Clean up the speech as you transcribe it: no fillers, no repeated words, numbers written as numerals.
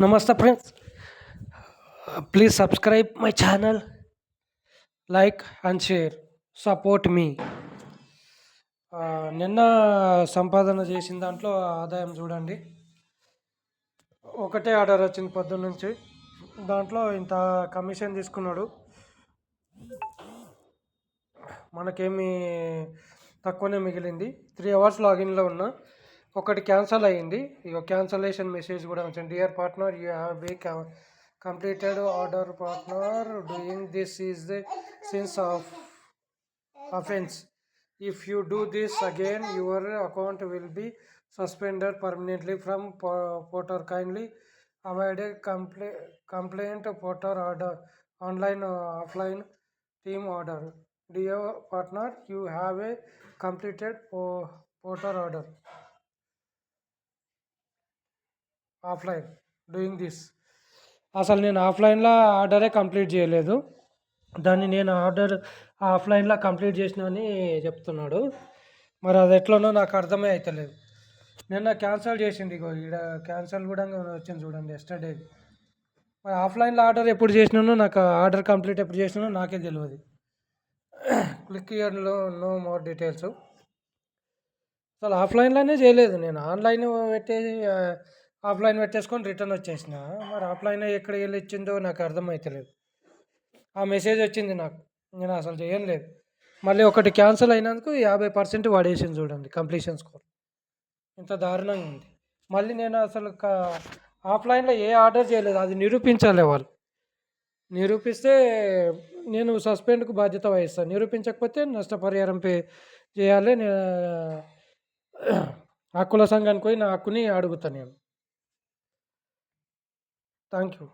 Namaste friends. Please subscribe my channel, like and share. Support me. నిన్న సంపాదన చేసిన దాంట్లో ఆదాయం చూడండి. ఒకటే ఆర్డర్ వచ్చింది పొద్దున్న నుంచి. దాంట్లో ఇంత కమిషన్ తీసుకున్నాడు. మనకేమి తక్కువనే మిగిలింది. 3 అవర్స్ లాగిన్లో ఉన్నా. ఒకటి క్యాన్సల్ అయ్యింది. ఇక క్యాన్సలేషన్ మెసేజ్ కూడా వచ్చింది. Dear partner, you have be completed order partner doing this is the sense of offense. If you do this again, your account will be suspended permanently from portal. Kindly avoid a complaint portal order online offline team order. Dear partner, you have a completed portal order offline doing this. అసలు నేను ఆఫ్లైన్లో ఆర్డరే complete చేయలేదు. దాన్ని నేను ఆఫ్లైన్లో complete చేసిన అని చెప్తున్నాడు. మరి అది ఎట్లనో నాకు అర్థమే అవుతలేదు. నిన్న క్యాన్సిల్ చేసింది. ఇగో ఇక్కడ క్యాన్సిల్ కూడా వచ్చింది చూడండి, ఎస్టర్డే. మరి ఆఫ్లైన్లో ఆర్డర్ ఎప్పుడు చేసినానో, నాకు ఆర్డర్ కంప్లీట్ ఎప్పుడు చేసినానో నాకే తెలియదు. క్లిక్ ఇయర్లో నో మోర్ డీటెయిల్స్. అసలు ఆఫ్లైన్లోనే చేయలేదు నేను. ఆన్లైన్ పెట్టేసి ఆఫ్లైన్ పెట్టేసుకొని రిటర్న్ వచ్చేసిన. మరి ఆఫ్లైన్ ఎక్కడికి వెళ్ళి ఇచ్చిందో నాకు అర్థమవుతలేదు. ఆ మెసేజ్ వచ్చింది నాకు, నేను అసలు చేయలేదు. మళ్ళీ ఒకటి క్యాన్సిల్ అయినందుకు 50% పడేసింది చూడండి కంప్లీషన్ స్కోర్. ఇంత దారుణంగా ఉంది. మళ్ళీ నేను అసలు ఆఫ్లైన్లో ఏ ఆర్డర్ చేయలేదు. అది నిరూపించాలి వాళ్ళు. నిరూపిస్తే నేను సస్పెండ్కు బాధ్యత వహిస్తాను. నిరూపించకపోతే నష్టపరిహారం పే చేయాలి. నేను హక్కుల సంఘానికి పోయి నా హక్కుని అడుగుతాను నేను. Thank you.